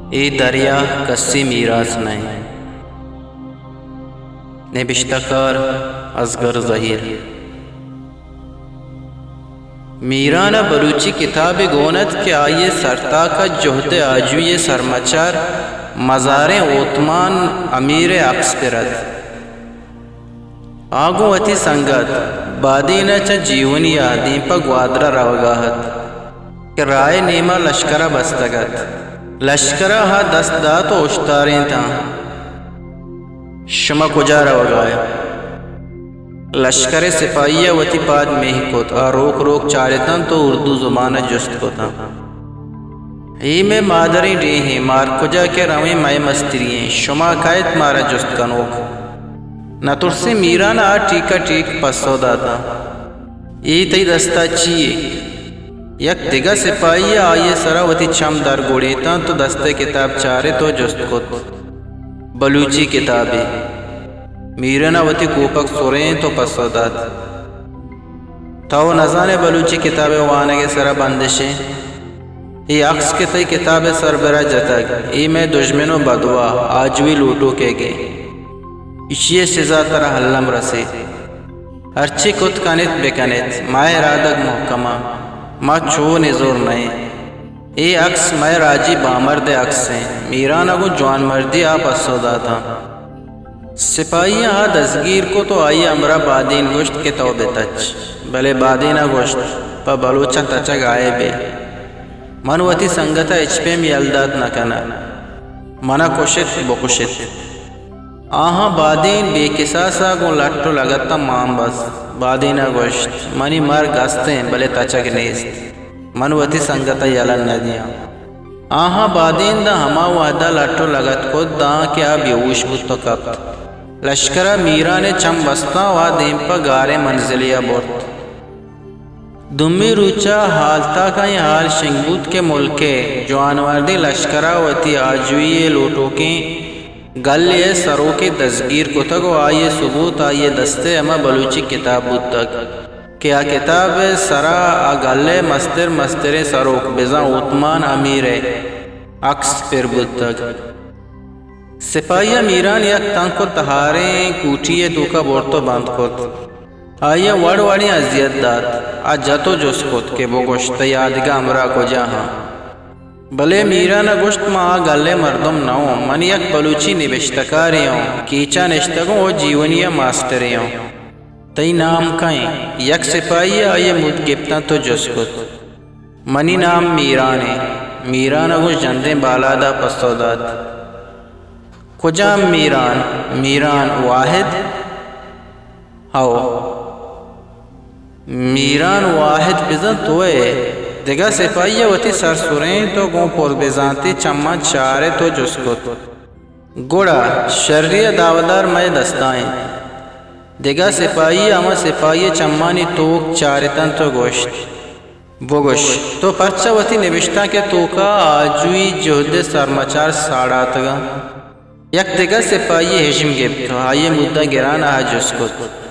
ای دریا کسی میراث نہیں نبشتکار اصغر ظہیر میرانہ بلوچی کتاب گونت کے آئیے سرتا کا جہد آجوی سرمچار مزار اوتمان امیر اقس پرد آگو اتی سنگت بادینہ چا جیونی آدین پا گوادرہ روگاہت کہ رائے نیمہ لشکرہ بستگت لشکرہ ہا دست دا تو اشتاریں تھا شمع کجا روگایا لشکر سپاہیہ وتی پاد میں ہی کو تھا روک روک چارتاں تو اردو زمانہ جست کو تھا ہی میں مادری ڈی ہیں مار کجا کے رویں مائے مستری ہیں شما قائد مارا جست کنوک نہ ترسی میرانہ ٹیکا ٹیک پسو داتا ای تی دستا چیئے یک دیگا سپاہیہ آئیے سرا وتی چم در گوڑیتاں تو دستے کتاب چارے تو جست کو بلوچی کتابیں میرانہ وتی کوپک سوریں تو پسودات تاو نزانے بلوچی کتابیں وانے کے سرا بندشیں ای عکس کے تی کتاب سربرہ جتگ ای میں دشمنوں بدوا آجوی لوٹو کے گئے اشیے سزا ترہ حلم رسے ہرچی کت کنت بکنت مائے رادگ محکمہ ما چھو نزور نئے ای عکس میں راجی بامرد عکس ہیں میرانہ کو جوان مردی آپ اسودا تھا سپاہیاں ہاں دزگیر کو تو آئی امرہ بادین گوشت کے توبے تچ بلے بادینہ گوشت پا بلوچہ تچگ آئے بے منوتی سنگتا اچپے میں یلداد نکنا منا کشت بکشت آہاں بادین بے کساسا گو لٹو لگتا مام بس بادینہ گوشت منی مر گستے بلے تچگ نیست منوتی سنگتا یلن ندیا آہاں بادین دا ہما وحدہ لٹو لگت کو دا کیا بیوش بود تو کبت لشکرہ میرانے چم بستا و دیم پا گارے منزلیہ بورت دمی روچا حالتا کا یہ حال شنگبوت کے ملکے جوانوردی لشکرہ وتی آجوی لوٹو کی گلے سرو کے دزگیر کو تک آئیے ثبوت آئیے دستے اما بلوچی کتاب بود تک کیا کتاب سرا گلے مستر سروک بزا اوتمان امیر عکس پر بود تک سپاہیہ میران یک تنگ کو تہاریں کوٹیے دوکا بورتو بند کت آئیے وڑ وڑی عذیت داد آجتو جس کت کے وہ گوشت یادگا امرہ کو جہاں بلے میرانہ گوشت ما گلے مردم ناؤں من یک بلوچی نبشتکاری ہوں کیچا نشتگوں و جیونیہ ماسٹری ہوں تی نام کہیں یک سپاہی آئیے مد گپتا تو جس کت منی نام میرانے میرانہ گوشت جندیں بالادا پستوداد کجام میران واحد ہاو میران واحد بزن توئے دیگا سپاہیہ وتی سر سوریں تو گوں پور بزانتی چمہ چارے تو جس کت گوڑا شریع داودار میں دستائیں دیگا سپاہی اما سپاہی چمانی توک چارتن تو گوشت بگوشت تو پرچہ وتی نبشتہ کے توکا آجوی جہد سرمچار ساڑاتگا یک دیگا سپاہی حشم گفت آئیے مدہ گران آجوز کت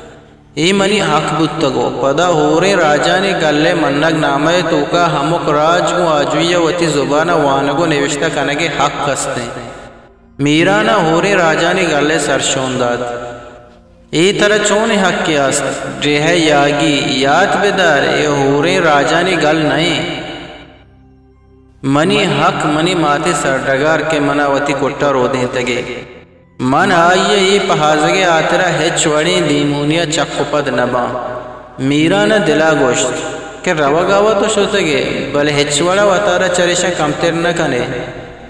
ای منی حق بودتگو پدا ہورے راجانی گلے منگ نامے توکا ہمک راج کو آجوی وتی زبانہ وانگو نوشتہ کنگے حق کستے میرانہ ہورے راجانی گلے سرشونداد ای طرح چون حق کیاست ڈیہ یاگی یاد بدار اے ہورے راجانی گل نہیں منی حق منی ماتے سردگار کے منا وتی کٹا رو دیں تگے من آئیے یہ پہازگے آترہ ہچ وڑی لیمونیا چکو پد نبا میرانہ دلا گوشت کہ روگاوہ تو شوتگے بل ہچ وڑا وطارہ چریشہ کمتر نہ کنے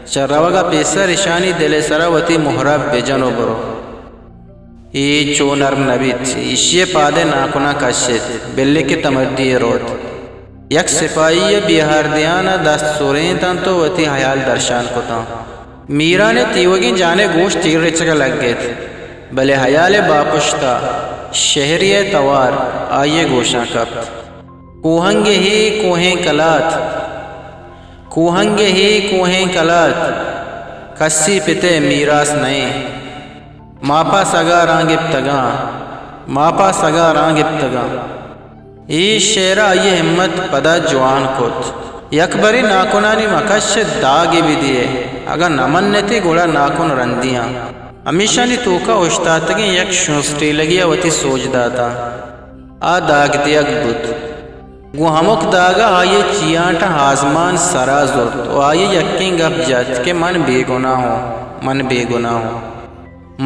چر روگا پیسہ رشانی دل سرا وتی محراب بجنو برو ای چو نرم نبیت اشیے پادے ناکنا کشت بلے کے تمردی روت یک سپاہی بیہار دیانا دست سوریں تن تو وتی حیال درشان کو تا میرانے تیوگی جانے گوشت تیر رچگا لگ گئے تھے بلے حیال باپشتا شہری توار آئیے گوشاں کپت کوہنگے ہی کوہیں کلات کسی پتے میراس نہیں ماپا سگا رانگب تگاں ای شیرہ یہ ہمت پدا جوان کت یک بری ناکنانی مکش داگی بھی دیئے اگر نمن نتی گوڑا ناکن رندیاں ہمیشہ نی توکا اشتاتگی یک شنسٹی لگیا وتی سوچ داتا آ داگ دیگ بود گو ہمک داگا آئیے چیانٹا آزمان سرا زورت و آئیے یقین گپ جات کہ من بے گناہ ہوں من بے گناہ ہوں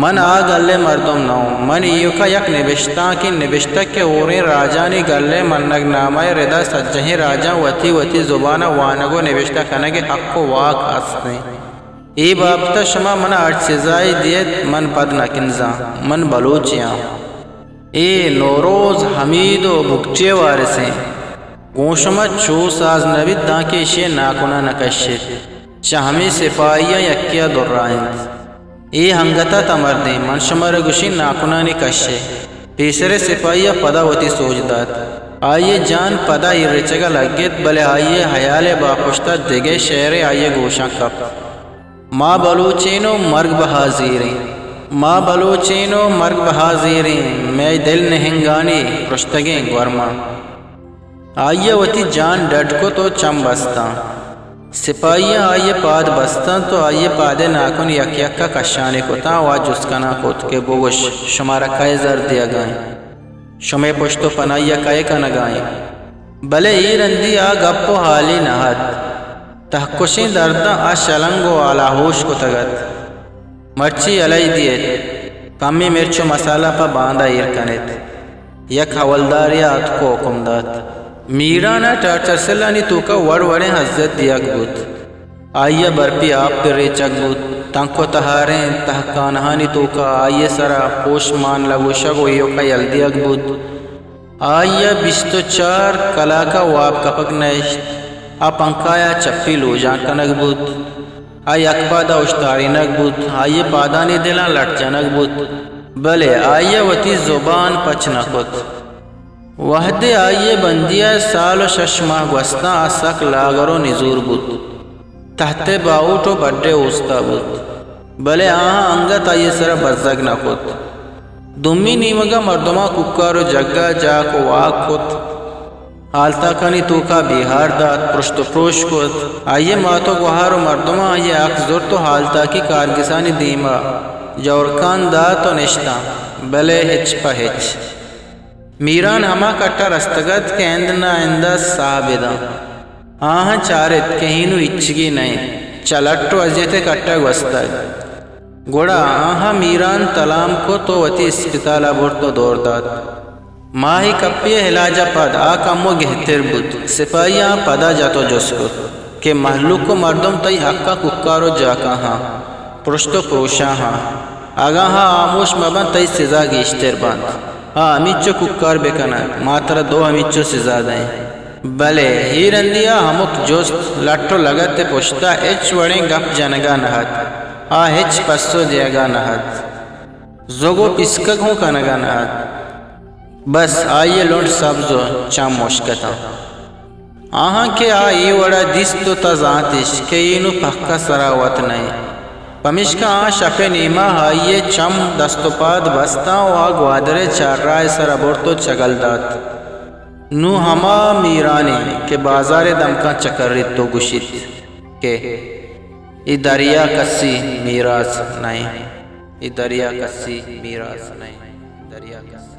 من آگ اللہ مردم نہ ہوں من ایو کا یک نبشتہ کی نبشتہ کے اوریں راجانی گلے منگ نامائے ردا سجہیں راجاں وتی زبانہ وانگو نبشتہ کھنگے حق و واق ہستیں ای بابتا شما من آٹ سزائی دیت من پد نکنزاں من بلوچیاں اے نوروز حمید و بکچے وارسیں گوشما چو ساز نبید داں کے اشے ناکنا نکشت چاہمی سپاہیاں یکیا در رائند اے ہنگتا تمردیں من شمار گوشی ناکنانی کشے پیسر سپاہیاں پدا ہوتی سوچ دات آئیے جان پدا رچگا لگت بلے آئیے حیال باپشتہ دگے شہر آئیے گوشاں کپ ماں بلوچینو مرگ بحاضیریں ماں بلوچینو مرگ بحاضیریں میں دل نہنگانی پرشتگیں گورما آئیے وتی جان ڈٹ کو تو چم بستاں سپاہیاں آئیے پاد بستاں تو آئیے پادے ناکن یک یک کا کشانے کو تا وا جسکنا کت کے بوگش شمارا کائے زر دیا گائیں شمے پشتو پنائیا کائے کا نگائیں بلے ای رندی آ گپو حالی نہت تحکشیں درداں آ شلنگو آلا ہوش کو تگت مرچی علی دیت کمی مرچو مسالہ پا باندھا ایر کنت یک حوالداریا ات کو حکم دات میرانا ٹاٹر سلانی توکا وڑے حضرت دیاگ بود آئیے برپی آپ پر ریچک بود تنکو تہاریں تحکانہانی توکا آئیے سرا پوش مان لگو شگو ایو کا یل دیاگ بود آئیے 24 کلاکا واب کپک نیشت آپ انکایا چپی لو جان کنگ بود آئی اکبادہ اشتاری نگ بود آئیے پادانی دلان لٹ جنگ بود بلے آئیے وتی زبان پچ نکت وحدے آئیے بندیا سال و 6 ماہ گوستاں آسک لاغرو نزور بود تحت باؤٹو بڑے اوستا بود بلے آہاں انگت آئیے سر برزگ نہ کت دمی نیمگا مردمہ ککارو جگہ جا کو واق کت حالتا کنی توکا بیہار دات پرشت پروش کت آئیے ماتو گوہارو مردمہ آئیے آخ زور تو حالتا کی کارگسانی دیما جورکان داتو نشتا بلے ہچ پا ہچ میران ہما کٹا رستگت کے اندنا اندہ صاحبدہ آہاں چارت کہینو اچگی نہیں چلٹو ازیتے کٹا گوستگ گوڑا آہاں میران تلام کو تو وتی اسپتالہ بورتو دور داد ماہی کپی ہلاجہ پد آکمو گہتر بود سپاہیاں پدا جاتو جس کو کہ محلوق کو مردم تئی حقا ککارو جاکا ہاں پرشتو پروشا ہاں آگا ہاں آموش مبن تئی سزا گیشتر باند ہاں امیچو ککار بکنا ماتر 2 امیچو سزا دائیں بلے ہی رندیا ہمک جوست لٹو لگت پشتا اچ وڑیں گپ جنگا نہت ہچ پسو دیا گا نہت زوگو پسکک ہوں کنگا نہت بس آئیے لونٹ سبزو چام مشکتا آہاں کے آئی وڑا دیستو تا ذاتش کہ اینو پکا سراوت نہیں پمشکا آن شپ نیمہ آئیے چم دستو پاد بستاں و آگ وادرے چار رائے سر بورتو چگل دات نو ہما میرانی کے بازار دمکا چکر ریتو گشت کہ ای دریا کسی میراث نہیں ای دریا کسی میراث نہیں دریا کسی